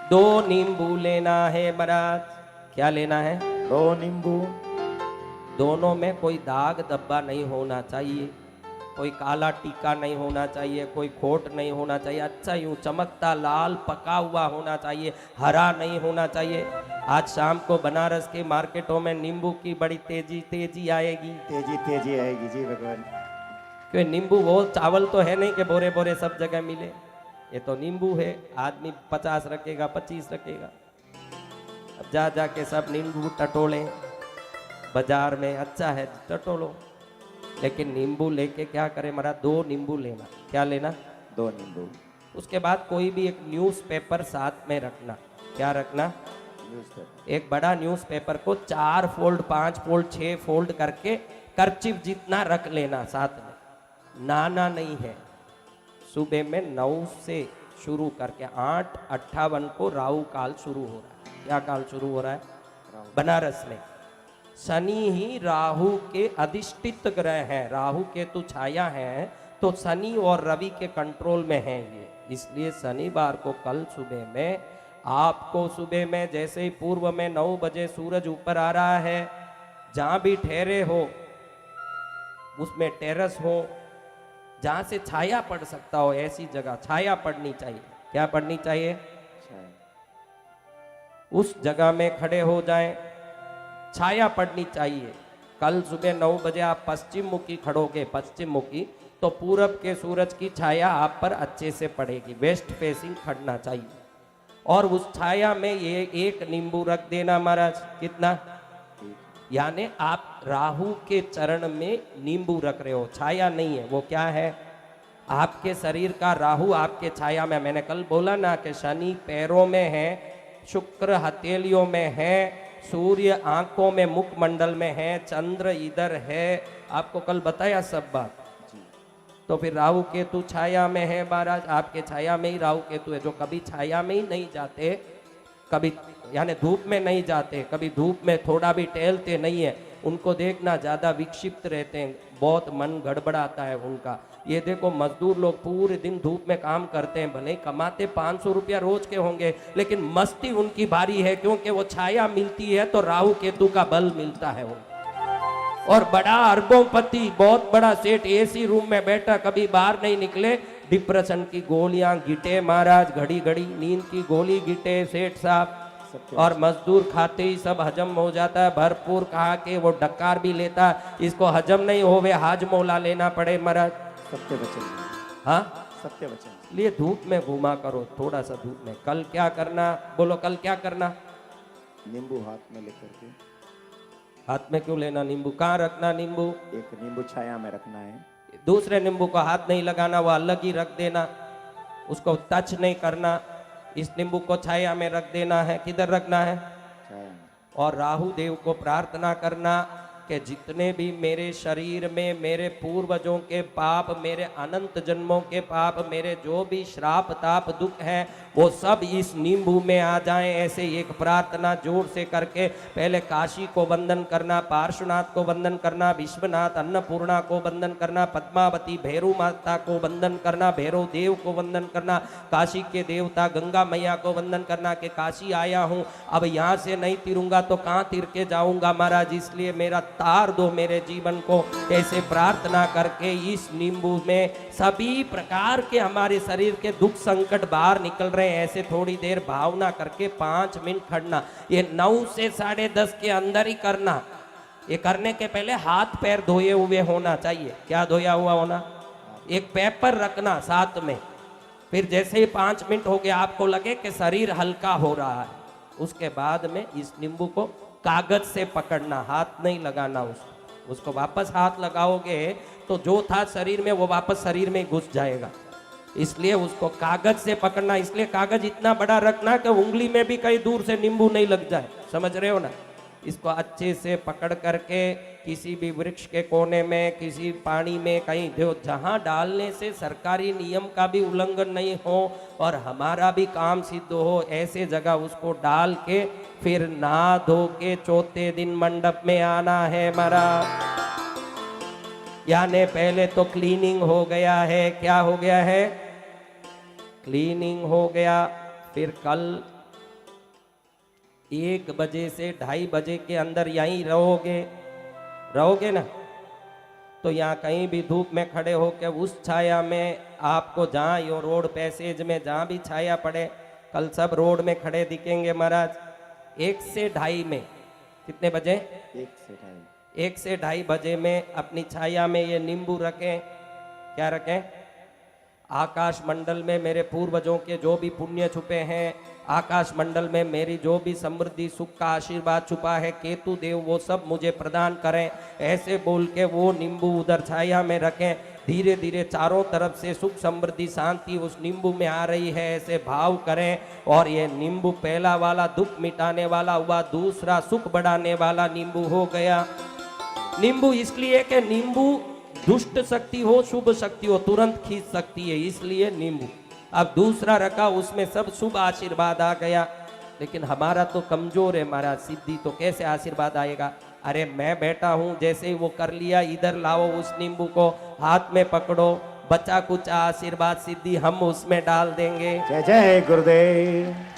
दो नींबू लेना है महाराज। क्या लेना है? दो नींबू। दोनों में कोई दाग धब्बा नहीं होना चाहिए, कोई काला टीका नहीं होना चाहिए, कोई खोट नहीं होना चाहिए, अच्छा यूं चमकता लाल पका हुआ होना चाहिए, हरा नहीं होना चाहिए। आज शाम को बनारस के मार्केटों में नींबू की बड़ी तेजी तेजी आएगी। तेजी तेजी आएगी जी भगवान। क्यों? नींबू वो चावल तो है नहीं कि बोरे बोरे सब जगह मिले। ये तो नींबू है, आदमी 50 रखेगा 25 रखेगा। अब जा जाके सब नींबू टटोले बाजार में, अच्छा है टटोलो, लेकिन नींबू लेके क्या करे महाराज? दो नींबू लेना। क्या लेना? दो नींबू। उसके बाद कोई भी एक न्यूज़पेपर साथ में रखना। क्या रखना? न्यूज़पेपर। एक बड़ा न्यूज़पेपर को 4 फोल्ड 5 फोल्ड 6 फोल्ड करके कर्चिफ जितना रख लेना साथ में। नाना नहीं है। सुबह में 9 से शुरू करके 8:58 को राहु काल शुरू हो रहा है। क्या काल शुरू हो रहा है? बनारस में शनि ही राहु के अधिष्ठित ग्रह हैं। राहु केतु छाया है तो शनि और रवि के कंट्रोल में है ये। इसलिए शनिवार को कल सुबह में आपको, सुबह में जैसे ही पूर्व में 9 बजे सूरज ऊपर आ रहा है, जहां भी ठहरे हो उसमें टेरेस हो, जहां से छाया पड़ सकता हो ऐसी जगह छाया पड़नी चाहिए। क्या पड़नी चाहिए? उस जगह में खड़े हो जाएं, छाया पड़नी चाहिए। कल सुबह 9 बजे आप पश्चिम मुखी खड़ोगे, पश्चिम मुखी, तो पूरब के सूरज की छाया आप पर अच्छे से पड़ेगी। वेस्ट फेसिंग खड़ना चाहिए। और उस छाया में ये एक नींबू रख देना महाराज। कितना? यानी आप राहु के चरण में नींबू रख रहे हो, छाया नहीं है। वो क्या है? आपके शरीर का राहु आपके छाया में। मैंने कल बोला ना कि शनि पैरों में है, शुक्र हथेलियों में है, सूर्य आंखों में मुखमंडल में है, चंद्र इधर है। आपको कल बताया सब बात। तो फिर राहु केतु छाया में है महाराज। आपके छाया में ही राहु केतु है। जो कभी छाया में ही नहीं जाते, कभी यानी धूप में नहीं जाते, कभी धूप में थोड़ा भी टहलते नहीं है, उनको देखना ज्यादा विक्षिप्त रहते हैं, बहुत मन गड़बड़ाता है उनका। ये देखो मजदूर लोग पूरे दिन धूप में काम करते हैं, भले कमाते 500 रुपया रोज के होंगे, लेकिन मस्ती उनकी भारी है, क्योंकि वो छाया मिलती है तो राहु केतु का बल मिलता है उनको। और बड़ा अरबोपति, बहुत बड़ा सेठ, एसी रूम में बैठा, कभी बाहर नहीं निकले, डिप्रेशन की गोलियां गिटे महाराज, घड़ी घड़ी नींद की गोली गिटे सेठ साहब। और मजदूर खाते ही सब हजम हो जाता है, भरपूर कहा के वो डकार भी लेता, इसको हजम नहीं होवे हाजमोला लेना पड़े महाराज। सत्य वचन। हाँ, सत्य वचन। लिए धूप में घूमा करो, थोड़ा सा धूप में। कल क्या करना? बोलो कल क्या करना? नींबू हाथ में लेकर के। हाथ में क्यों लेना नींबू? कहाँ रखना नींबू? एक नींबू छाया में रखना है। दूसरे नींबू को हाथ नहीं लगाना, वो अलग ही रख देना, उसको टच नहीं करना। इस नींबू को छाया में रख देना है। किधर रखना है? छाया में। और राहु देव को प्रार्थना करना कि जितने भी मेरे शरीर में मेरे पूर्वजों के पाप, मेरे अनंत जन्मों के पाप, मेरे जो भी श्राप ताप दुख हैं, वो सब इस नींबू में आ जाएं। ऐसे एक प्रार्थना जोर से करके पहले काशी को वंदन करना, पार्श्वनाथ को वंदन करना, विश्वनाथ अन्नपूर्णा को वंदन करना, पद्मावती भैरव माता को वंदन करना, भैरव देव को वंदन करना, काशी के देवता गंगा मैया को वंदन करना कि काशी आया हूँ, अब यहाँ से नहीं तिरूंगा तो कहाँ तिर के जाऊंगा महाराज, इसलिए मेरा तार दो मेरे जीवन को। ऐसे प्रार्थना करके इस नींबू में सभी प्रकार के हमारे शरीर के दुख संकट बाहर निकल रहे हैं। ऐसे थोड़ी देर भावना करके 5 मिनट खड़ना। ये 9 से 10:30 के अंदर ही करना। ये करने के पहले हाथ पैर धोए हुए होना चाहिए। क्या धोया हुआ होना? एक पेपर रखना साथ में। फिर जैसे ही 5 मिनट हो गए, आपको लगे कि शरीर हल्का हो रहा है, उसके बाद में इस नींबू को कागज से पकड़ना, हाथ नहीं लगाना उसको। उसको वापस हाथ लगाओगे तो जो था शरीर में वो वापस शरीर में घुस जाएगा, इसलिए उसको कागज से पकड़ना। इसलिए कागज इतना बड़ा रखना कि उंगली में भी कहीं दूर से नींबू नहीं लग जाए। समझ रहे हो ना? इसको अच्छे से पकड़ करके किसी भी वृक्ष के कोने में, किसी पानी में कहीं दो, जहां डालने से सरकारी नियम का भी उल्लंघन नहीं हो और हमारा भी काम सिद्ध हो, ऐसे जगह उसको डाल के फिर नहा धो के चौथे दिन मंडप में आना है महाराज। यानी पहले तो क्लीनिंग हो गया है। क्या हो गया है? क्लीनिंग हो गया। फिर कल 1 बजे से 2:30 बजे के अंदर यहीं रहोगे ना, तो यहाँ कहीं भी धूप में खड़े होकर उस छाया में आपको जहाँ यो रोड पैसेज में जहाँ भी छाया पड़े, कल सब रोड में खड़े दिखेंगे महाराज। 1 से 2:30 में, कितने बजे? 1 से 2:30 बजे में अपनी छाया में ये नींबू रखें। क्या रखें? आकाश मंडल में मेरे पूर्वजों के जो भी पुण्य छुपे हैं, आकाश मंडल में मेरी जो भी समृद्धि सुख का आशीर्वाद छुपा है, केतु देव वो सब मुझे प्रदान करें, ऐसे बोल के वो नींबू उधर छाया में रखें। धीरे धीरे चारों तरफ से सुख समृद्धि शांति उस नींबू में आ रही है, ऐसे भाव करें। और ये नींबू पहला वाला दुख मिटाने वाला हुआ, दूसरा सुख बढ़ाने वाला नींबू हो गया। नींबू इसलिए कि नींबू दुष्ट शक्ति हो शुभ शक्ति हो तुरंत खींच सकती है, इसलिए नींबू। अब दूसरा रखा, उसमें सब शुभ आशीर्वाद आ गया। लेकिन हमारा तो कमजोर है महाराज, सिद्धि तो कैसे आशीर्वाद आएगा? अरे मैं बैठा हूं, जैसे ही वो कर लिया, इधर लाओ उस नींबू को, हाथ में पकड़ो, बचा कुछ आशीर्वाद सिद्धि हम उसमें डाल देंगे। जय जय गुरुदेव।